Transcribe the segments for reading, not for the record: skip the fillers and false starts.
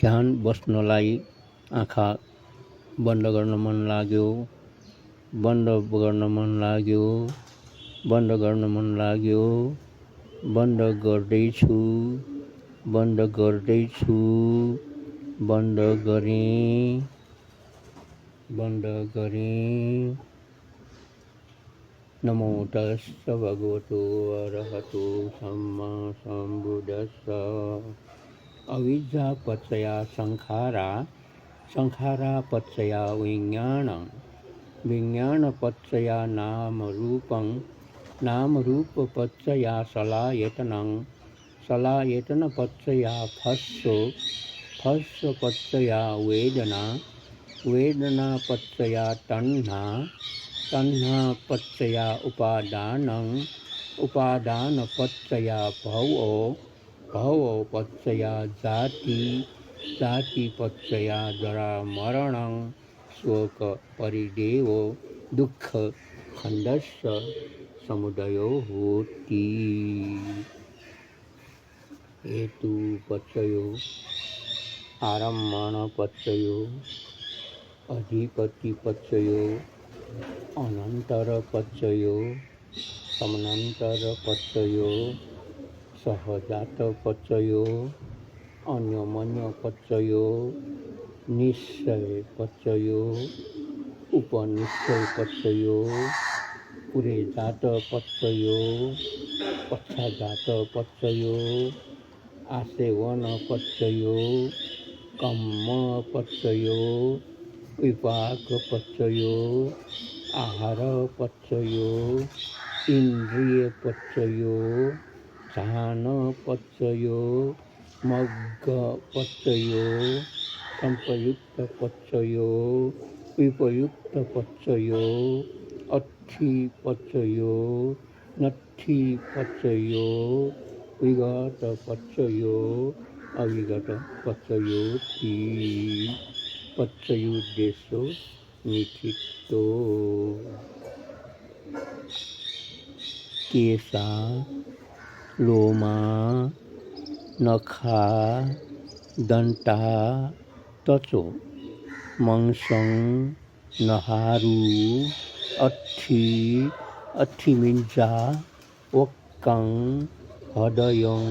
ध्यान बस्नलाई आँखा बन्द गर्न मन लाग्यो, बन्द गर्न मन लाग्यो, बन्द गर्न मन लाग्यो, बन्द गर्दैछु, बन्द गर्दैछु, बन्द गरेँ, बन्द गरेँ। नमो तस्स भगवतो अरहतो सम्मा सम्बुद्धस्स। अविद्या पच्चया संखारा, संखारा पच्चया विज्ञानं, विज्ञान पच्चया नाम रूपं, नाम रूप पच्चया सलायतनं, सलायतन पच्चया फस्सो, फस्स पच्चया वेदना, वेदना पच्चया तन्हा, तन्हा पच्चया उपादानं, उपादान पच्चया भवो, भवो पच्चया जाति, जाति पच्चया जरा मरणं, शोक परिदेवो दुःख खण्डस्य समुदयो होति। हेतु पच्चयो, आरम्भण पच्चयो, अधिपति पच्चयो, अनंतर पच्चयो, समानांतर पच्चयो, सहजात पच्चयो, अन्यमन्य पच्चयो, निश्चय पच्चयो, उपनिश्चय पच्चयो, पुरेजात पच्चयो, पक्षाजात पच्चयो, आसेवन पच्चयो, कम्म पच्चयो, विपाक पच्चयो, आहार पच्चयो, इंद्रिय पच्चयो, ध्यान पच्चयो, मग्ग पच्चयो, संपयुक्त पच्चयो, विपयुक्त पच्चयो, अट्ठी पच्चयो, नट्ठी पच्चयो, विगत पच्चयो, अविगत पच्चयो। पच्चयोद्देश्यो निथितो। केशा, लोमा, नखा, दंता, त्वचो, मांसं, नहारू, अट्ठी, अट्ठी मिंजा, वक्कं, हृदयं,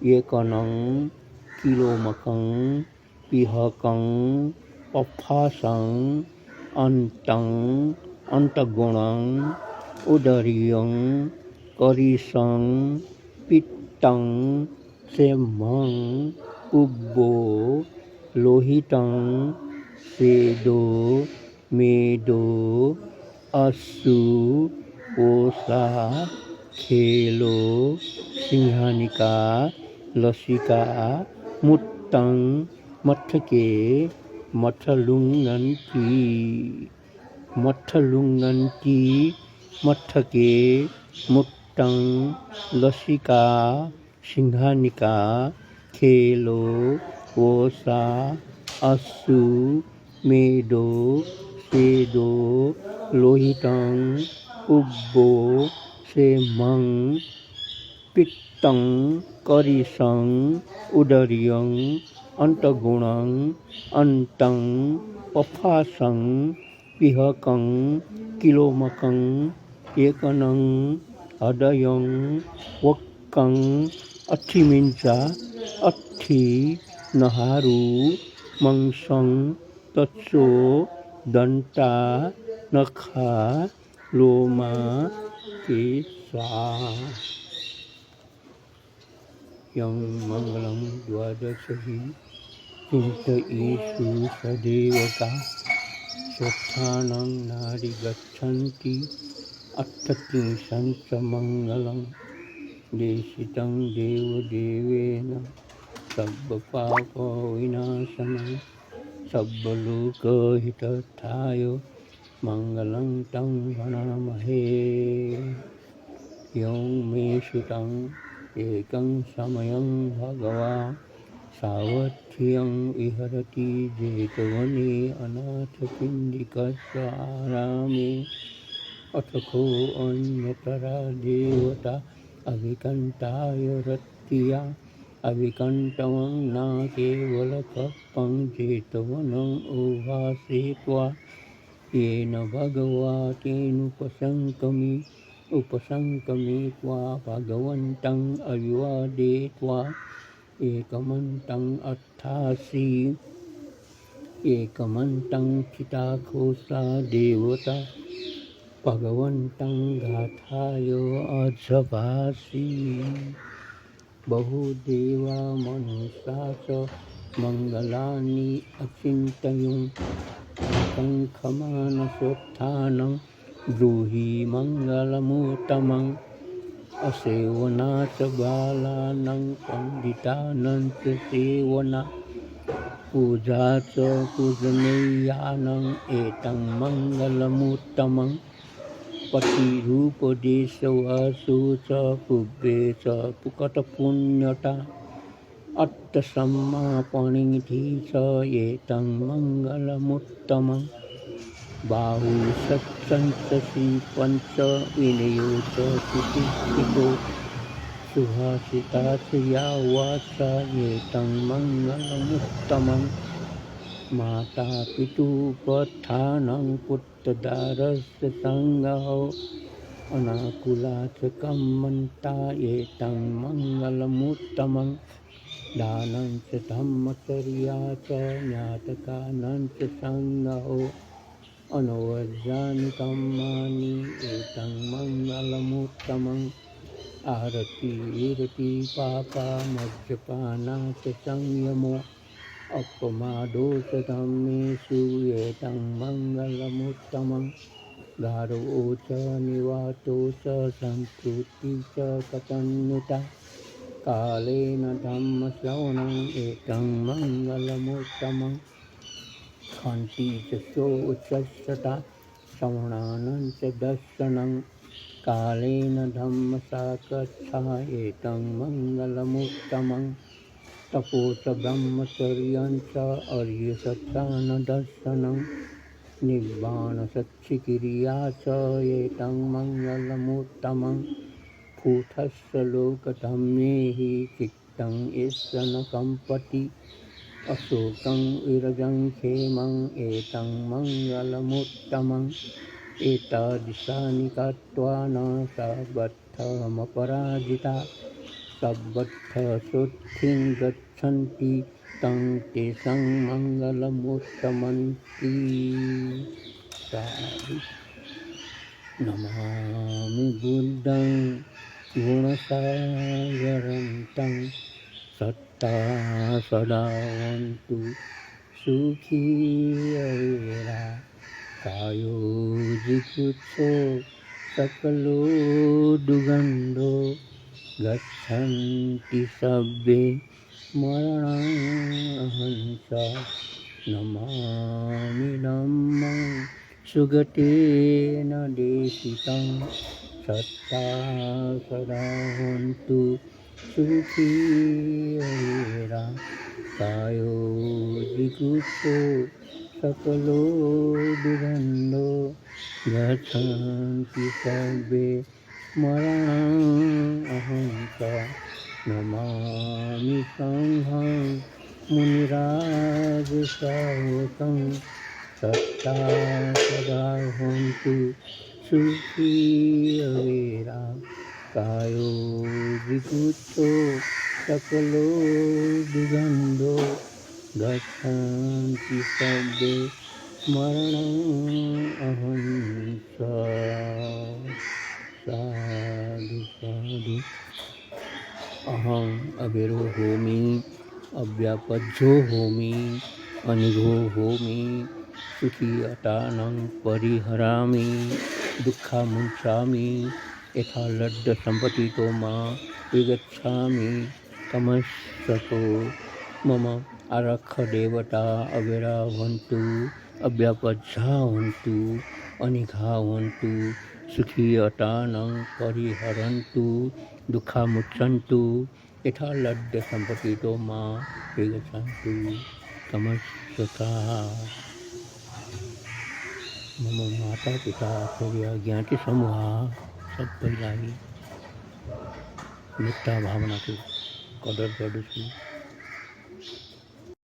एकनं, किलोमकं, पिहकं, पफासं, अंतं, अंतगुणं, उदरियं, करिसं, पित्तं, सेमं, उब्बो, लोहितं, सेदो, मेदो, अश्रु, कोसा, खेलो, सिंहानिका, लसिका, मुत्तं, मथके, मथलुंगंती, मथलुंगंती, मथके, मुत्तं, लसिका, सिंहानिका, खेलो, कोसा, अश्रु, मेदो, सेदो, लोहितं, उब्बो, सेमं, पित्तं, करिसं, उदरियं, अंतगुणं, अंतं, पफासं, पिहकं, किलोमकं, एकनं, हृदयं, वक्कं, अट्ठिमिंजा, अट्ठी, नहारू, मांसं, त्वचो, दंता, नखा, लोमा, केशा। यं मंगलं द्वादशहि चिन्तयेषु सदेवता स्वस्थानं नाधिगच्छन्ति अट्ठत्रिंशञ्च मंगलं देशितं देवदेवेन सर्वपापविनाशनं सर्वलोकहितार्थाय मंगलं तं प्रणमामहे। यं मे सुतं एकं समयं भगवान् सावध्यं विहरति जेतवने अनाथपिण्डिकस्य आरामे अथको अन्यतरा देवता अभिकंताय रत्या अविकण्ठं न केवलकल्पं जेतवनं उभासे त्वा येन उपशङ्कमि त्वा भगवन्तम् अविवादे त्वा एकमन्तं अट्ठासि एकमन्तं चिताकोसा देवता भगवन्तं गाथाय अजभासि बहुदेवा मनुष्या च मङ्गलानि अचिन्तयन् शङ्खमानसोत्थानं ब्रूहि मङ्गलमुत्तमम् असेवना च बालानां पण्डितानां च सेवना पूजा च पूजनीयानाम् एतं मङ्गलमुत्तमम् पतिरूपदेशवासु च पुब्बे च पुकटपुण्यता अट्टसम्मापणिधि च एतं मङ्गलमुत्तमम् बाहु सत्सन्तसि पञ्च विनयो च सुशिक्षितो सुभाषिता च या वाचा एतं मङ्गलमुत्तमम् माता पितुपत्थानं पुत्रदारस्य सङ्गहो अनाकुला च कम्मन्ता एतं मङ्गलमुत्तमम् दानं च धम्मचर्या च ज्ञातकानां च सङ्गहो अनवद्यानि कर्माणि एतं मङ्गलमुत्तमम् आरति विरति पापा मद्यपाना च संयमो अपमादो च धम्मेषु एतं मङ्गलमुत्तमम् गारवो च निवातो च संस्कृति च कथन्यता कालेन धम्मश्रवणम् एतं मङ्गलमुत्तमम् खन्ति च शोचस्सता श्रवणानं च दर्शनं कालेन धम्मसाकच्छा एतं मङ्गलमुत्तमम् तपो च ब्रह्मचर्यं च आर्यसत्यानदर्शनं निर्वाणसच्चिक्रिया च एतं मङ्गलमुत्तमम् कूटस्थ लोकधर्म्यैः चित्तं यस्य न कम्पति अशोकं विरजं क्षेमं एतं मङ्गलमुत्तमम् एतादृशानि कृत्वा न सर्वर्थमपराजिता सर्वर्थशुद्धिं गच्छन्ति तं तेषां मङ्गलमुत्तमन्ति साधु नमामि बुद्धं गुणसागरं तं सत्ता सदा भवन्तु सुखी अवेरा कायो जिगुत्सो सकलो दुर्गन्धो गच्छन्ति सर्वे मरणाहं च नमामि धम्मं सुगतेन देशितं सत्ता सदा भवन्तु सुखी अवेरा कायो जिगुत्सो सकलो दुर्गन्धो गच्छन्ति सर्वे मरणाहं च नमामि सङ्घं मुनिराजसावकं सत्ता सदा भवन्तु सुखी अवेरा कायो विकुत्सो सकलो दुर्गन्धो गच्छन्ति सर्वे मरणमहं च साधु साधु अहं अविरो होमि अव्यापज्यो होमि अनिघो होमि सुखी अटानं परिहरामि दुःखमुञ्चामि यथा लड्डसम्पतितो मा विगच्छामि तमस्सतो मम आरक्षदेवता अविरा भवन्तु अव्यापज्या भवन्तु अनिघा भवन्तु सुखी अटानं परिहरन्तु दुःखमुच्चन्तु यथा लड्डसम्पतितो मा विगच्छन्तु तमस्सता मम माता पिता आचार्य ज्ञाति समूह सब परिवारी मिथ्या भावना को કલર કાઢું છું.